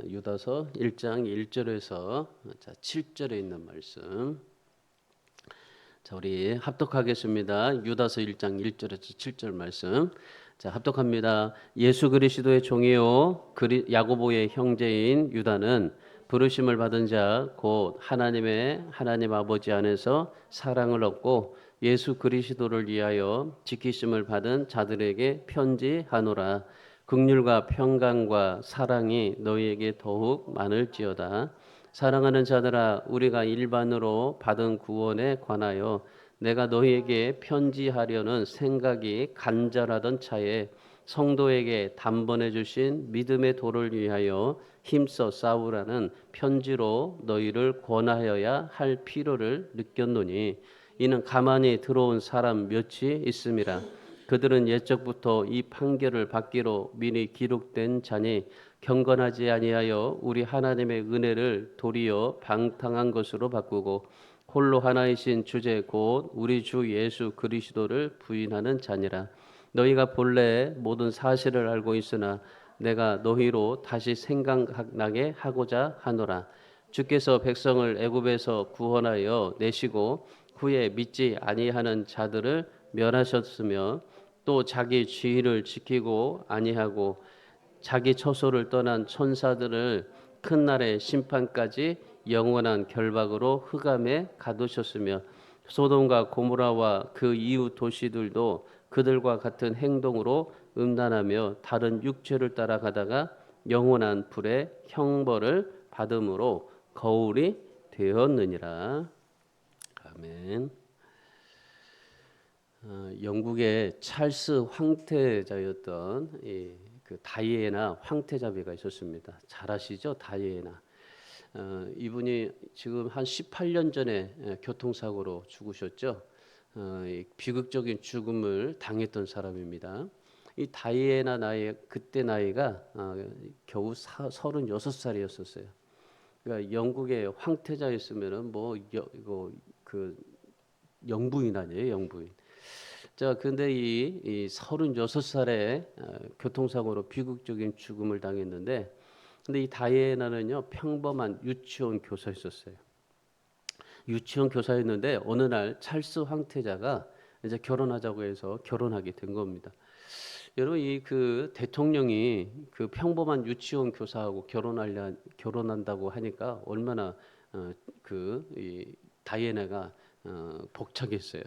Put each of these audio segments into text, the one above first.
유다서 1장 1절에서 7절에 있는 말씀. 자, 우리 합독하겠습니다. 유다서 1장 1절에서 7절 말씀. 자, 합독합니다. 예수 그리스도의 종이요 야고보의 형제인 유다는 부르심을 받은 자 곧 하나님 아버지 안에서 사랑을 얻고 예수 그리스도를 위하여 지키심을 받은 자들에게 편지하노라. 긍휼과 평강과 사랑이 너희에게 더욱 많을지어다. 사랑하는 자들아, 우리가 일반으로 받은 구원에 관하여 내가 너희에게 편지하려는 생각이 간절하던 차에 성도에게 단번에 주신 믿음의 도를 위하여 힘써 싸우라는 편지로 너희를 권하여야 할 필요를 느꼈노니 이는 가만히 들어온 사람 몇이 있음이라. 그들은 옛적부터 이 판결을 받기로 미리 기록된 자니 경건하지 아니하여 우리 하나님의 은혜를 도리어 방탕한 것으로 바꾸고 홀로 하나이신 주제 곧 우리 주 예수 그리스도를 부인하는 자니라. 너희가 본래 모든 사실을 알고 있으나 내가 너희로 다시 생각나게 하고자 하노라. 주께서 백성을 애굽에서 구원하여 내시고 후에 믿지 아니하는 자들을 멸하셨으며 또 자기 지위를 지키고 아니하고 자기 처소를 떠난 천사들을 큰 날의 심판까지 영원한 결박으로 흑암에 가두셨으며 소돔과 고모라와 그 이웃 도시들도 그들과 같은 행동으로 음란하며 다른 육체를 따라가다가 영원한 불의 형벌을 받음으로 거울이 되었느니라. 아멘. 영국의 찰스 황태자였던 그 다이애나 황태자비가 있었습니다. 잘 아시죠? 다이애나. 이분이 지금 한 18년 전에 교통사고로 죽으셨죠. 비극적인 죽음을 당했던 사람입니다. 이 다이애나 그때 나이가 겨우 36살이었었어요. 그러니까 영국의 황태자였으면은 그 영부인 아니에요, 영부인. 자, 근데 이 36살에 교통사고로 비극적인 죽음을 당했는데, 근데 이 다이애나는요 평범한 유치원 교사였었어요. 유치원 교사였는데 어느 날 찰스 황태자가 이제 결혼하자고 해서 결혼하게 된 겁니다. 여러분, 이 그 대통령이 그 평범한 유치원 교사하고 결혼한다고 하니까 얼마나 이 다이애나가 벅차겠어요.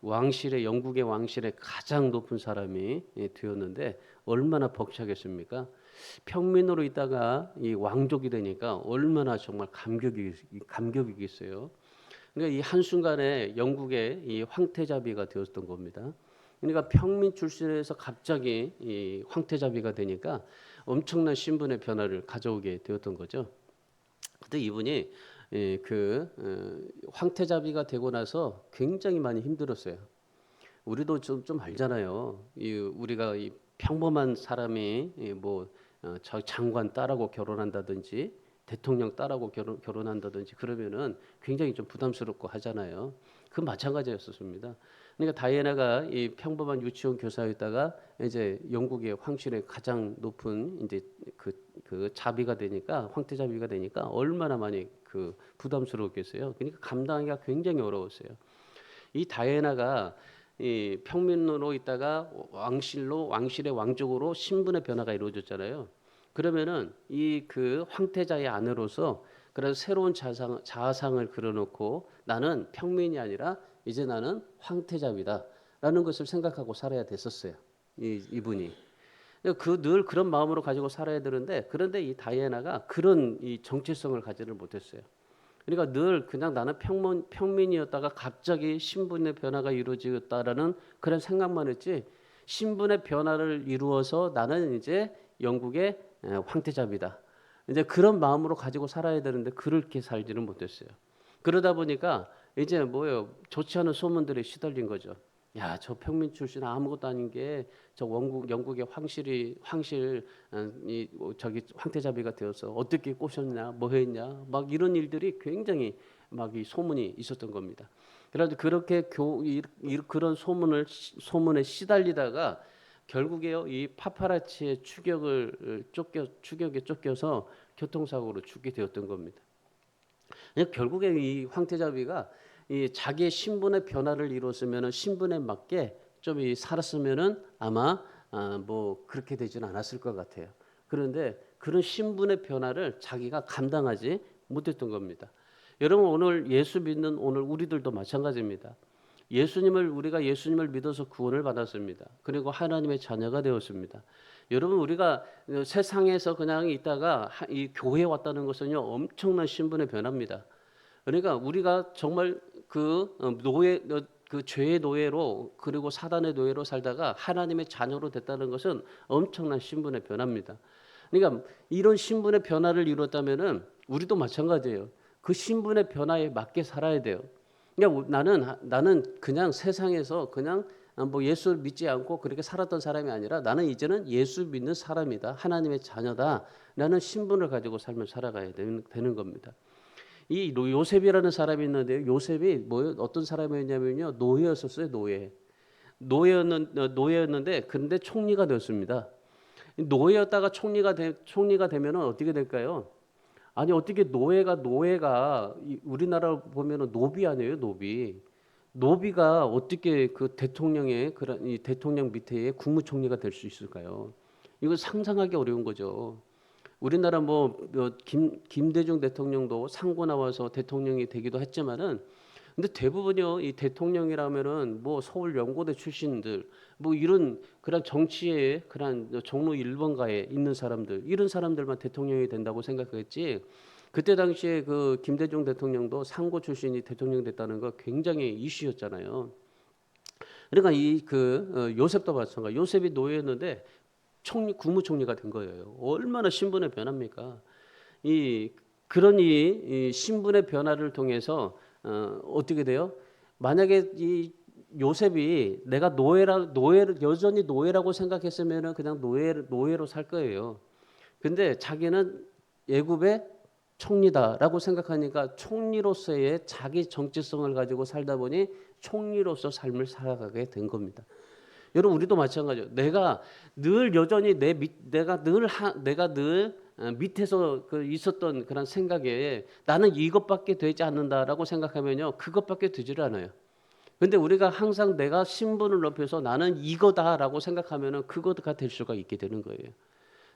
영국의 왕실의 가장 높은 사람이 되었는데 얼마나 벅차겠습니까? 평민으로 있다가 이 왕족이 되니까 얼마나 정말 감격이겠어요. 그러니까 이 한순간에 영국의 이 황태자비가 되었던 겁니다. 그러니까 평민 출신에서 갑자기 이 황태자비가 되니까 엄청난 신분의 변화를 가져오게 되었던 거죠. 근데 이분이 황태자비가 되고 나서 굉장히 많이 힘들었어요. 우리도 좀 알잖아요. 우리가 이 평범한 사람이 저 장관 딸하고 결혼한다든지 대통령 딸하고 결혼한다든지 그러면은 굉장히 좀 부담스럽고 하잖아요. 그 마찬가지였었습니다. 그러니까 다이애나가 이 평범한 유치원 교사였다가 이제 영국의 황실의 가장 높은 이제 그 자비가 되니까 황태자비가 되니까 얼마나 많이 그 부담스러웠겠어요. 그러니까 감당하기가 굉장히 어려웠어요. 이 다이애나가 이 평민으로 있다가 왕실의 왕족으로 신분의 변화가 이루어졌잖아요. 그러면은 이 그 황태자의 아내로서 그런 새로운 자아상을 그려놓고 나는 평민이 아니라 이제 나는 황태자이다라는 것을 생각하고 살아야 됐었어요. 이분이 늘 그런 마음으로 가지고 살아야 되는데, 그런데 이 다이애나가 그런 이 정체성을 가지를 못했어요. 그러니까 늘 그냥 나는 평민이었다가 갑자기 신분의 변화가 이루어지겠다라는 그런 생각만 했지, 신분의 변화를 이루어서 나는 이제 영국의 황태자비다, 이제 그런 마음으로 가지고 살아야 되는데 그렇게 살지는 못했어요. 그러다 보니까 이제 좋지 않은 소문들에 시달린 거죠. 야, 저 평민 출신 아무것도 아닌 게 저 영국의 저기 황태자비가 되어서 어떻게 꼬셨냐, 뭐 했냐, 막 이런 일들이 굉장히 막 이 소문이 있었던 겁니다. 그래서 그렇게 그런 소문에 시달리다가 결국에요 이 파파라치의 추격에 쫓겨서 교통사고로 죽게 되었던 겁니다. 결국에 이 황태자비가 이 자기의 신분의 변화를 이뤘으면은 신분에 맞게 좀 살았으면은 아마 뭐 그렇게 되지는 않았을 것 같아요. 그런데 그런 신분의 변화를 자기가 감당하지 못했던 겁니다. 여러분 오늘 예수 믿는 오늘 우리들도 마찬가지입니다. 우리가 예수님을 믿어서 구원을 받았습니다. 그리고 하나님의 자녀가 되었습니다. 여러분 우리가 세상에서 그냥 있다가 이 교회에 왔다는 것은요 엄청난 신분의 변화입니다. 그러니까 우리가 정말 그 죄의 노예로 그리고 사단의 노예로 살다가 하나님의 자녀로 됐다는 것은 엄청난 신분의 변화입니다. 그러니까 이런 신분의 변화를 이뤘다면은 우리도 마찬가지예요. 그 신분의 변화에 맞게 살아야 돼요. 그러니까 나는 그냥 세상에서 그냥 뭐 예수 믿지 않고 그렇게 살았던 사람이 아니라 나는 이제는 예수 믿는 사람이다. 하나님의 자녀다. 라는 신분을 가지고 삶을 살아가야 되는 겁니다. 이 요셉이라는 사람이 있는데요. 요셉이 어떤 사람이었냐면요. 노예였었어요. 노예였는데 근데 총리가 되었습니다. 노예였다가 총리가 되면은 어떻게 될까요? 아니 어떻게 노예가 우리나라 보면은 노비 아니에요, 노비. 노비가 어떻게 그 대통령의 그런 이 대통령 밑에 국무총리가 될 수 있을까요? 이거 상상하기 어려운 거죠. 우리나라 김대중 대통령도 상고 나와서 대통령이 되기도 했지만은 근데 대부분요 이 대통령이라면은 뭐 서울 연고대 출신들 뭐 이런 그런 정치에 그런 종로 1번가에 있는 사람들 이런 사람들만 대통령이 된다고 생각했지. 그때 당시에 그 김대중 대통령도 상고 출신이 대통령 됐다는 거 굉장히 이슈였잖아요. 그러니까 요셉도 마찬가지. 요셉이 노예였는데 국무총리가 된 거예요. 얼마나 신분의 변화입니까? 이 신분의 변화를 통해서 어떻게 돼요? 만약에 이 요셉이 내가 노예를 여전히 노예라고 생각했으면은 그냥 노예로 살 거예요. 근데 자기는 애굽의 총리다라고 생각하니까 총리로서의 자기 정체성을 가지고 살다 보니 총리로서 삶을 살아가게 된 겁니다. 여러분 우리도 마찬가지예요. 내가 늘 여전히 내가 늘 밑에서 있었던 그런 생각에 나는 이것밖에 되지 않는다라고 생각하면요 그것밖에 되지를 않아요. 근데 우리가 항상 내가 신분을 높여서 나는 이거다라고 생각하면은 그거가 될 수가 있게 되는 거예요.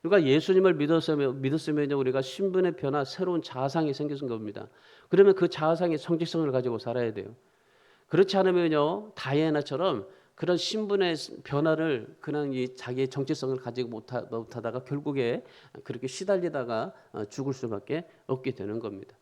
그러니까 예수님을 믿었으면 우리가 신분의 변화, 새로운 자아상이 생기는 겁니다. 그러면 그 자아상의 정체성을 가지고 살아야 돼요. 그렇지 않으면요 다이애나처럼 그런 신분의 변화를 그냥 자기의 정체성을 가지고 못하다가 결국에 그렇게 시달리다가 죽을 수밖에 없게 되는 겁니다.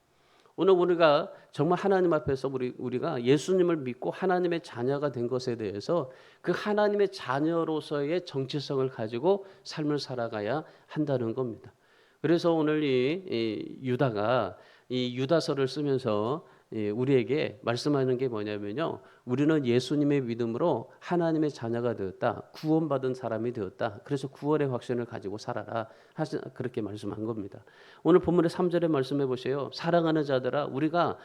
오늘 우리가 정말 하나님 앞에서 우리가 예수님을 믿고 하나님의 자녀가 된 것에 대해서 그 하나님의 자녀로서의 정체성을 가지고 삶을 살아가야 한다는 겁니다. 그래서 오늘 이 유다가 이 유다서를 쓰면서 우리에게 말씀하는 게 뭐냐면요. 우리는 예수님의 믿음으로 하나님의 자녀가 되었다. 구원받은 사람이 되었다. 그래서 구원의 확신을 가지고 살아라. 그렇게 말씀한 겁니다. 오늘 본문의 3절에 말씀해 보세요. 사랑하는 자들아 우리가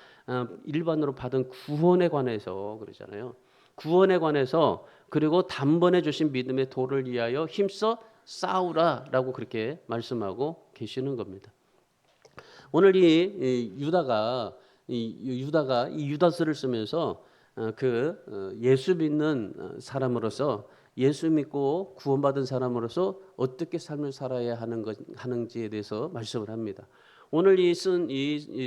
일반으로 받은 구원에 관해서 그러잖아요. 구원에 관해서 그리고 단번에 주신 믿음의 도를 위하여 힘써 싸우라라고 그렇게 말씀하고 계시는 겁니다. 오늘 이 유다가 이 유다서를 쓰면서 예수 믿는 사람으로서 예수 믿고 구원받은 사람으로서 어떻게 삶을 살아야 하는지에 대해서 말씀을 합니다. 오늘 이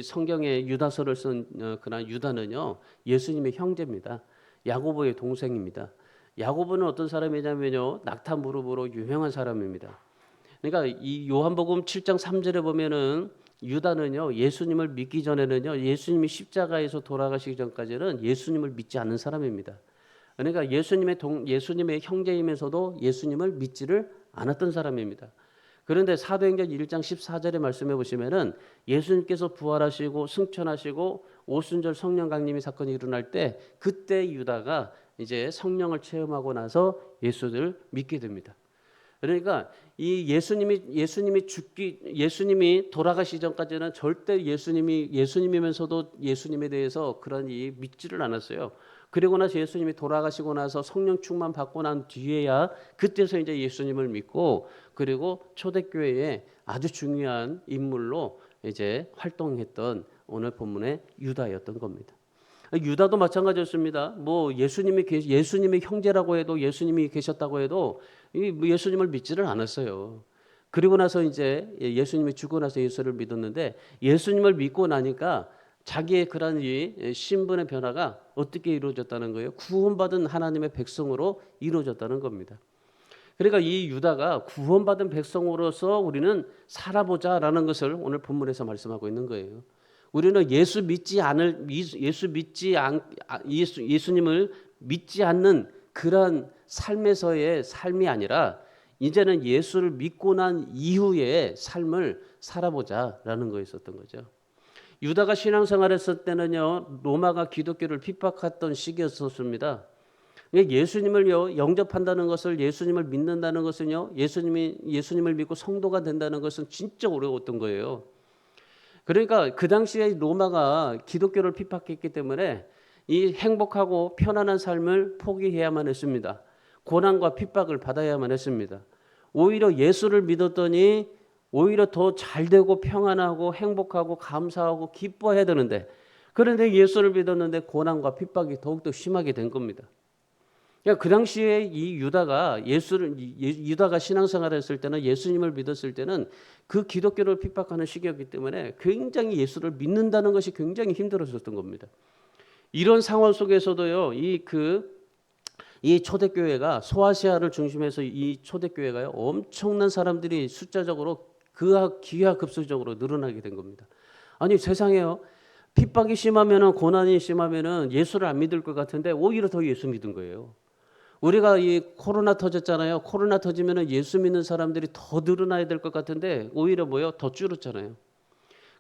성경의 유다서를 쓴 그런 유다는요 예수님의 형제입니다. 야고보의 동생입니다. 야고보는 어떤 사람이냐면요 낙타 무릎으로 유명한 사람입니다. 그러니까 이 요한복음 7장 3절에 보면은 유다는요 예수님을 믿기 전에는요 예수님이 십자가에서 돌아가시기 전까지는 예수님을 믿지 않는 사람입니다. 그러니까 예수님의 형제이면서도 예수님을 믿지를 않았던 사람입니다. 그런데 사도행전 1장 14절에 말씀해 보시면은 예수님께서 부활하시고 승천하시고 오순절 성령 강림의 사건이 일어날 때 그때 유다가 이제 성령을 체험하고 나서 예수를 믿게 됩니다. 그러니까 이 예수님이 돌아가시기 전까지는 절대 예수님이면서도 예수님에 대해서 그런 믿지를 않았어요. 그리고 나서 예수님이 돌아가시고 나서 성령 충만 받고 난 뒤에야 그때서 이제 예수님을 믿고 그리고 초대교회에 아주 중요한 인물로 이제 활동했던 오늘 본문의 유다였던 겁니다. 유다도 마찬가지였습니다. 뭐 예수님의 형제라고 해도 예수님이 계셨다고 해도 예수님을 믿지를 않았어요. 그리고 나서 이제 예수님이 죽고 나서 예수를 믿었는데 예수님을 믿고 나니까 자기의 그런 이 신분의 변화가 어떻게 이루어졌다는 거예요? 구원받은 하나님의 백성으로 이루어졌다는 겁니다. 그러니까 이 유다가 구원받은 백성으로서 우리는 살아보자라는 것을 오늘 본문에서 말씀하고 있는 거예요. 우리는 예수님을 믿지 않는 그런 삶에서의 삶이 아니라 이제는 예수를 믿고 난 이후의 삶을 살아보자라는 거였었던 거죠. 유다가 신앙생활했을 때는요, 로마가 기독교를 핍박했던 시기였었습니다. 예수님을요 영접한다는 것을, 예수님을 믿는다는 것은요, 예수님을 믿고 성도가 된다는 것은 진짜 어려웠던 거예요. 그러니까 그 당시에 로마가 기독교를 핍박했기 때문에 이 행복하고 편안한 삶을 포기해야만 했습니다. 고난과 핍박을 받아야만 했습니다. 오히려 예수를 믿었더니 오히려 더 잘되고 평안하고 행복하고 감사하고 기뻐해야 되는데, 그런데 예수를 믿었는데 고난과 핍박이 더욱더 심하게 된 겁니다. 그러니까 그 당시에 이 유다가 신앙생활을 했을 때는, 예수님을 믿었을 때는 그 기독교를 핍박하는 시기였기 때문에 굉장히 예수를 믿는다는 것이 굉장히 힘들었었던 겁니다. 이런 상황 속에서도요, 이 초대교회가, 소아시아를 중심해서 이 초대교회가요 엄청난 사람들이 숫자적으로 기하급수적으로 늘어나게 된 겁니다. 아니 세상에요, 핍박이 심하면은, 고난이 심하면은 예수를 안 믿을 것 같은데 오히려 더 예수 믿은 거예요. 우리가 이 코로나 터졌잖아요. 코로나 터지면은 예수 믿는 사람들이 더 늘어나야 될 것 같은데 오히려 뭐요? 더 줄었잖아요.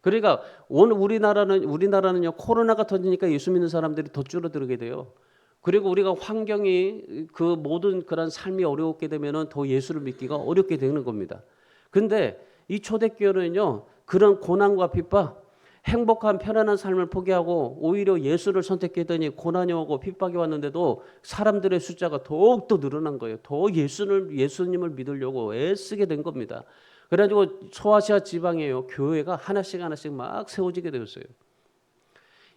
그러니까 오늘 우리나라는요 코로나가 터지니까 예수 믿는 사람들이 더 줄어들게 돼요. 그리고 우리가 환경이 그 모든 그런 삶이 어려웠게 되면은 더 예수를 믿기가 어렵게 되는 겁니다. 근데 이 초대교회는요 그런 고난과 핍박, 행복한 편안한 삶을 포기하고 오히려 예수를 선택했더니 고난이 오고 핍박이 왔는데도 사람들의 숫자가 더욱더 늘어난 거예요. 더 예수님을 믿으려고 애쓰게 된 겁니다. 그래가지고 소아시아 지방에요 교회가 하나씩 막 세워지게 되었어요.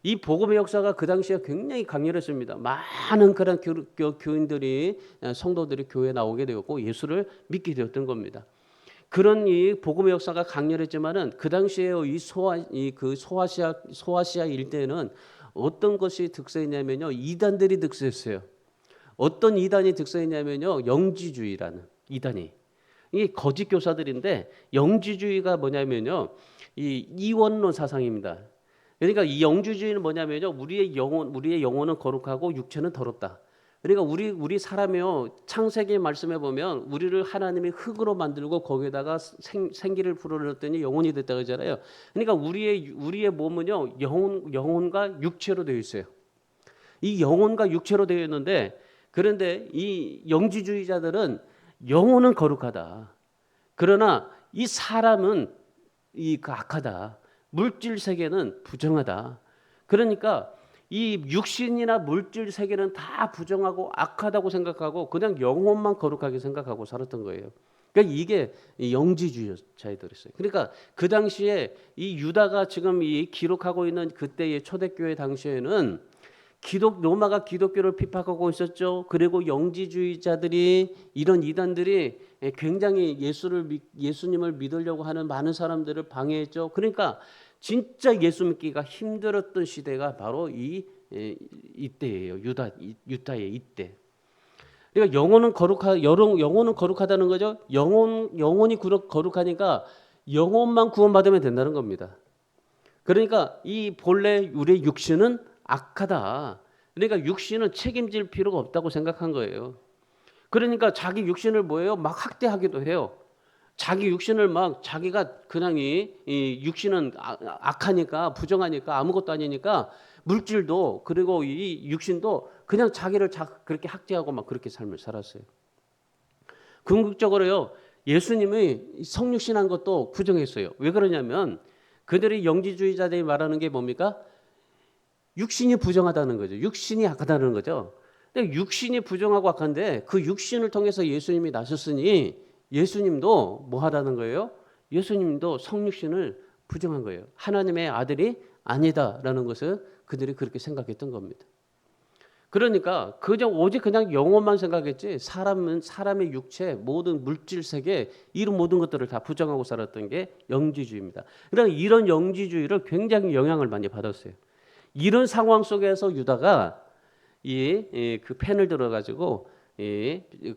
이 복음의 역사가 그 당시에 굉장히 강렬했습니다. 많은 그런 교인들이, 성도들이 교회에 나오게 되었고 예수를 믿게 되었던 겁니다. 그런 이 복음의 역사가 강렬했지만은 그 당시에 소아시아 일대에는 어떤 것이 득세했냐면요, 이단들이 득세했어요. 어떤 이단이 득세했냐면요, 영지주의라는 이단이. 이 거짓 교사들인데, 영지주의가 뭐냐면요, 이 이원론 사상입니다. 그러니까 이 영지주의는 뭐냐면요, 우리의 영혼은 거룩하고 육체는 더럽다. 그러니까 우리 사람이요, 창세기 말씀해 보면 우리를 하나님이 흙으로 만들고 거기에다가 생기를 불어넣었더니 영혼이 됐다 그러잖아요. 그러니까 우리의 몸은요 영혼과 육체로 되어 있어요. 이 영혼과 육체로 되어 있는데, 그런데 이 영지주의자들은 영혼은 거룩하다. 그러나 이 사람은 악하다. 물질 세계는 부정하다. 그러니까 이 육신이나 물질 세계는 다 부정하고 악하다고 생각하고 그냥 영혼만 거룩하게 생각하고 살았던 거예요. 그러니까 이게 영지주의자들이었어요. 그러니까 그 당시에 이 유다가 지금 이 기록하고 있는 그때의 초대교회 당시에는 로마가 기독교를 핍박하고 있었죠. 그리고 영지주의자들이, 이런 이단들이 굉장히 예수님을 믿으려고 하는 많은 사람들을 방해했죠. 그러니까 진짜 예수 믿기가 힘들었던 시대가 바로 이때예요. 유다의 이때. 그러니까 영혼은 거룩하다는 거죠. 영혼이 거룩하니까 영혼만 구원받으면 된다는 겁니다. 그러니까 이 본래 우리의 육신은 악하다. 그러니까 육신은 책임질 필요가 없다고 생각한 거예요. 그러니까 자기 육신을 막 학대하기도 해요. 자기 육신을 자기가 그냥 이 육신은 악하니까, 부정하니까, 아무것도 아니니까 물질도, 그리고 이 육신도 그냥 자기를 그렇게 학대하고 그렇게 삶을 살았어요. 궁극적으로요, 예수님이 성육신한 것도 부정했어요. 왜 그러냐면 그들이 영지주의자들이 말하는 게 뭡니까? 육신이 부정하다는 거죠. 육신이 악하다는 거죠. 근데 육신이 부정하고 악한데 그 육신을 통해서 예수님이 나셨으니 예수님도 뭐 하다는 거예요? 예수님도 성육신을 부정한 거예요. 하나님의 아들이 아니다라는 것을 그들이 그렇게 생각했던 겁니다. 그러니까 오직 그냥 영혼만 생각했지 사람은 사람의 육체 모든 물질 세계 이런 모든 것들을 다 부정하고 살았던 게 영지주의입니다. 그러니까 이런 영지주의를 굉장히 영향을 많이 받았어요. 이런 상황 속에서 유다가 그 펜을 들어가지고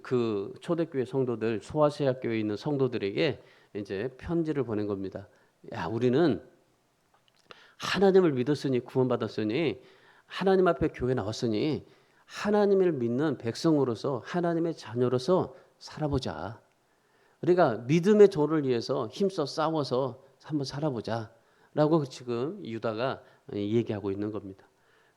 그 초대교회 성도들 소아시아 교회에 있는 성도들에게 이제 편지를 보낸 겁니다. 야, 우리는 하나님을 믿었으니 구원받았으니 하나님 앞에 교회 나왔으니 하나님을 믿는 백성으로서 하나님의 자녀로서 살아보자. 우리가 믿음의 도를 위해서 힘써 싸워서 한번 살아보자 라고 지금 유다가 얘기하고 있는 겁니다.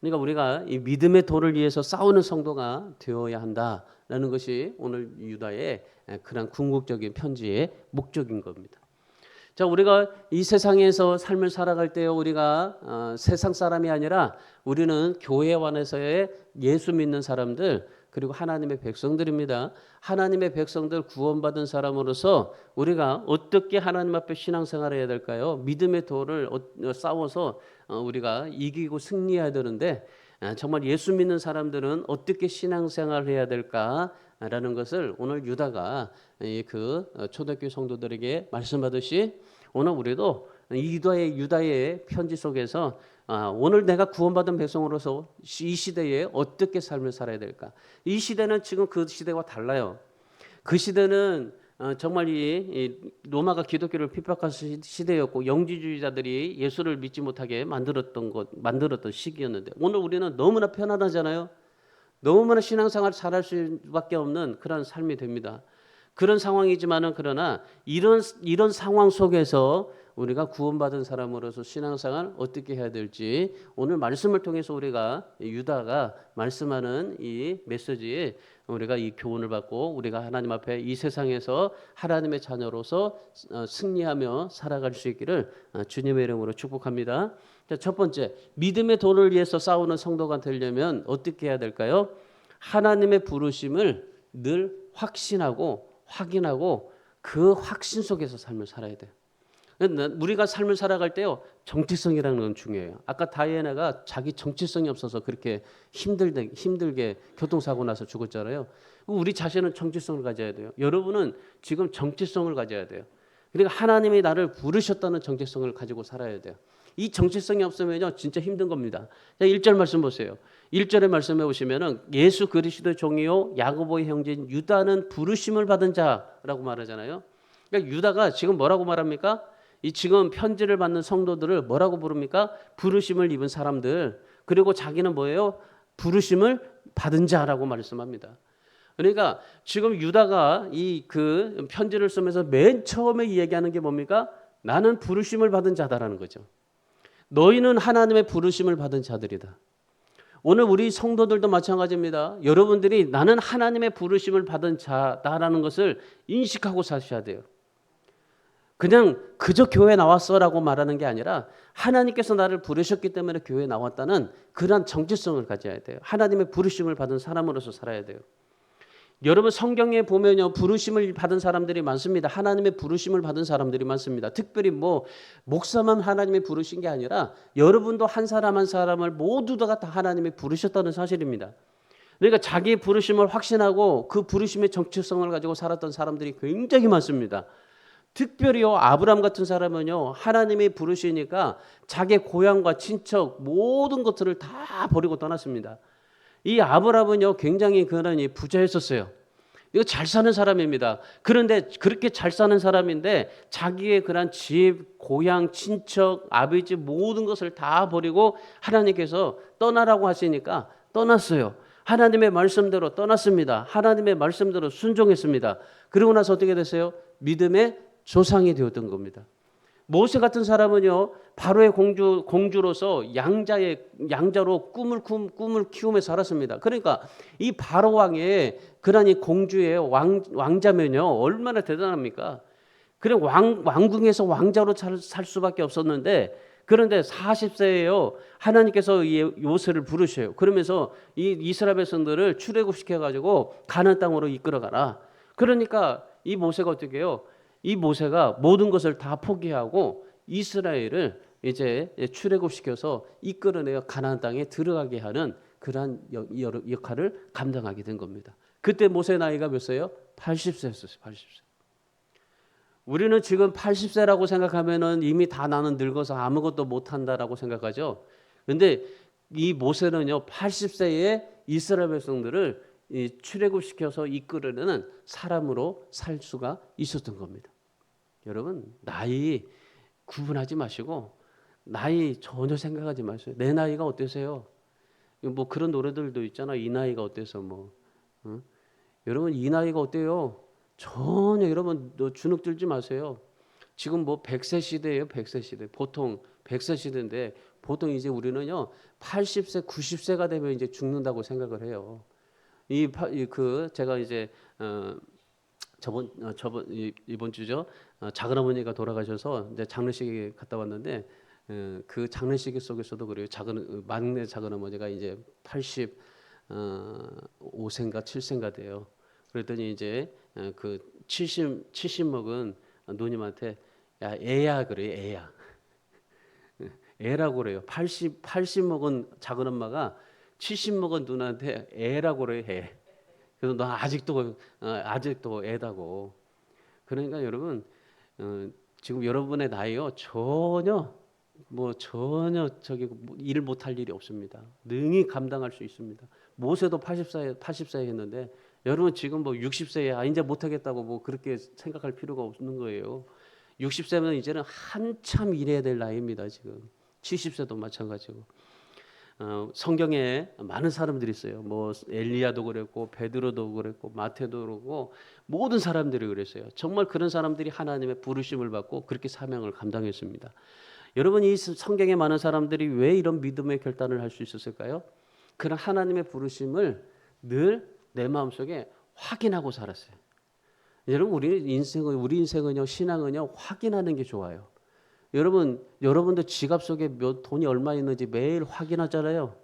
그러니까 우리가 이 믿음의 도를 위해서 싸우는 성도가 되어야 한다라는 것이 오늘 유다의 그런 궁극적인 편지의 목적인 겁니다. 자, 우리가 이 세상에서 삶을 살아갈 때 우리가 세상 사람이 아니라 우리는 교회 안에서의 예수 믿는 사람들 그리고 하나님의 백성들입니다. 하나님의 백성들 구원받은 사람으로서 우리가 어떻게 하나님 앞에 신앙생활을 해야 될까요? 믿음의 도를 싸워서 우리가 이기고 승리해야 되는데 정말 예수 믿는 사람들은 어떻게 신앙생활을 해야 될까라는 것을 오늘 유다가 그 초대교회 성도들에게 말씀하듯이 오늘 우리도 유다의 편지 속에서 오늘 내가 구원받은 백성으로서 이 시대에 어떻게 삶을 살아야 될까? 이 시대는 지금 그 시대와 달라요. 그 시대는 정말 이 로마가 기독교를 핍박한 시대였고 영지주의자들이 예수를 믿지 못하게 만들었던 시기였는데 오늘 우리는 너무나 편안하잖아요. 너무나 신앙생활 잘할 수밖에 없는 그런 삶이 됩니다. 그런 상황이지만은 그러나 이런 상황 속에서 우리가 구원받은 사람으로서 신앙생활 어떻게 해야 될지 오늘 말씀을 통해서 우리가 유다가 말씀하는 이 메시지에 우리가 이 교훈을 받고 우리가 하나님 앞에 이 세상에서 하나님의 자녀로서 승리하며 살아갈 수 있기를 주님의 이름으로 축복합니다. 자, 첫 번째, 믿음의 도를 위해서 싸우는 성도가 되려면 어떻게 해야 될까요? 하나님의 부르심을 늘 확인하고 그 확신 속에서 삶을 살아야 돼요. 우리가 삶을 살아갈 때요 정체성이라는 건 중요해요. 아까 다이애나가 자기 정체성이 없어서 그렇게 힘들게 교통사고 나서 죽었잖아요. 우리 자신은 정체성을 가져야 돼요. 여러분은 지금 정체성을 가져야 돼요. 그러니까 하나님이 나를 부르셨다는 정체성을 가지고 살아야 돼요. 이 정체성이 없으면요 진짜 힘든 겁니다. 1절 말씀 보세요. 1절의 말씀해 보시면은 예수 그리스도의 종이요 야고보의 형제인 유다는 부르심을 받은 자라고 말하잖아요. 그러니까 유다가 지금 뭐라고 말합니까? 이 지금 편지를 받는 성도들을 뭐라고 부릅니까? 부르심을 입은 사람들. 그리고 자기는 뭐예요? 부르심을 받은 자라고 말씀합니다. 그러니까 지금 유다가 그 편지를 쓰면서 맨 처음에 얘기하는 게 뭡니까? 나는 부르심을 받은 자다라는 거죠. 너희는 하나님의 부르심을 받은 자들이다. 오늘 우리 성도들도 마찬가지입니다. 여러분들이 나는 하나님의 부르심을 받은 자다라는 것을 인식하고 사셔야 돼요. 그냥 그저 교회 나왔어라고 말하는 게 아니라 하나님께서 나를 부르셨기 때문에 교회에 나왔다는 그런 정체성을 가져야 돼요. 하나님의 부르심을 받은 사람으로서 살아야 돼요. 여러분 성경에 보면요 부르심을 받은 사람들이 많습니다. 하나님의 부르심을 받은 사람들이 많습니다. 특별히 목사만 하나님의 부르신 게 아니라 여러분도 한 사람 한 사람을 모두가 다 하나님이 부르셨다는 사실입니다. 그러니까 자기의 부르심을 확신하고 그 부르심의 정체성을 가지고 살았던 사람들이 굉장히 많습니다. 특별히요 아브라함 같은 사람은요 하나님이 부르시니까 자기 고향과 친척 모든 것들을 다 버리고 떠났습니다. 이 아브라함은요 굉장히 그런 부자였었어요. 이거 잘 사는 사람입니다. 그런데 그렇게 잘 사는 사람인데 자기의 그런 집, 고향, 친척, 아버지 모든 것을 다 버리고 하나님께서 떠나라고 하시니까 떠났어요. 하나님의 말씀대로 떠났습니다. 하나님의 말씀대로 순종했습니다. 그러고 나서 어떻게 됐어요? 믿음의 조상이 되었던 겁니다. 모세 같은 사람은요 바로의 공주로서 양자로 꿈을 키우며 살았습니다. 그러니까 이 바로 왕의 그런 이 공주의 왕자면요 얼마나 대단합니까? 그래 왕궁에서 왕자로 살 수밖에 없었는데 그런데 40세에요. 하나님께서 이 요셉을 부르셔요. 그러면서 이 이스라엘 백성들을 출애굽시켜 가지고 가나안 땅으로 이끌어가라. 그러니까 이 모세가 어떻게 해요? 이 모세가 모든 것을 다 포기하고 이스라엘을 이제 출애굽시켜서 이끌어내어 가나안 땅에 들어가게 하는 그러한 역할을 감당하게 된 겁니다. 그때 모세 나이가 몇 세요? 80세였어요. 80세. 우리는 지금 80세라고 생각하면은 이미 다 나는 늙어서 아무것도 못한다라고 생각하죠. 근데 이 모세는요, 80세에 이스라엘 백성들을 출애굽시켜서 이끌어내는 사람으로 살 수가 있었던 겁니다. 여러분, 나이 구분하지 마시고 나이 전혀 생각하지 마세요. 내 나이가 어떠세요? 뭐 그런 노래들도 있잖아. 이 나이가 어때서 뭐. 응? 여러분, 이 나이가 어때요? 전혀 여러분 주눅 들지 마세요. 지금 뭐 100세 시대예요. 100세 시대. 보통 100세 시대인데 보통 이제 우리는요 80세, 90세가 되면 이제 죽는다고 생각을 해요. 제가 이제 이번 주죠. 작은 어머니가 돌아가셔서 이제 장례식에 갔다 왔는데 그 장례식 속에서도 그래요. 막내 작은 어머니가 이제 85세인가 7세인가 돼요. 그랬더니 이제 그 70 먹은 누님한테 야 애야 그래요. 애야. 애라고 그래요. 80 먹은 작은 엄마가 70 먹은 누나한테 애라고 그래요. 애. 그래서 너 아직도 애다고. 그러니까 여러분 지금 여러분의 나이요 전혀 저기 일 못할 일이 없습니다. 능히 감당할 수 있습니다. 모세도 80세 했는데 여러분 지금 뭐 60세에 이제 못하겠다고 뭐 그렇게 생각할 필요가 없는 거예요. 60세면 이제는 한참 일해야 될 나이입니다. 지금 70세도 마찬가지고. 성경에 많은 사람들이 있어요. 뭐 엘리야도 그랬고 베드로도 그랬고 마태도 그러고 모든 사람들이 그랬어요. 정말 그런 사람들이 하나님의 부르심을 받고 그렇게 사명을 감당했습니다. 여러분 이 성경에 많은 사람들이 왜 이런 믿음의 결단을 할 수 있었을까요? 그런 하나님의 부르심을 늘 내 마음속에 확인하고 살았어요. 여러분 우리 인생은요 신앙은요 확인하는 게 좋아요. 여러분도 지갑 속에 돈이 얼마 있는지 매일 확인하잖아요.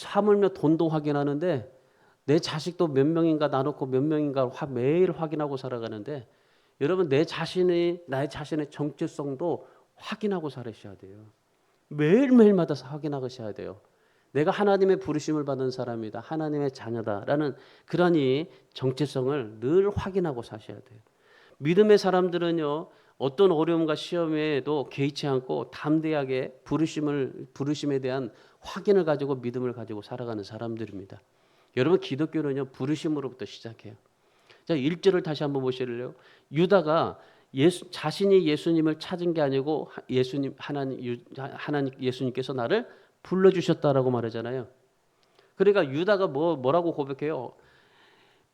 하물며 돈도 확인하는데 내 자식도 몇 명인가 나놓고 몇 명인가 매일 확인하고 살아가는데 여러분 나의 자신의 정체성도 확인하고 살으셔야 돼요. 매일매일마다 확인하셔야 돼요. 내가 하나님의 부르심을 받은 사람이다. 하나님의 자녀다라는 그런 이 정체성을 늘 확인하고 사셔야 돼요. 믿음의 사람들은요. 어떤 어려움과 시험에도 개의치 않고 담대하게 부르심에 대한 확인을 가지고 믿음을 가지고 살아가는 사람들입니다. 여러분 기독교는요. 부르심으로부터 시작해요. 자, 1절을 다시 한번 보실래요? 유다가 자신이 예수님을 찾은 게 아니고 예수님께서 나를 불러주셨다라고 말하잖아요. 그러니까 유다가 뭐라고 고백해요?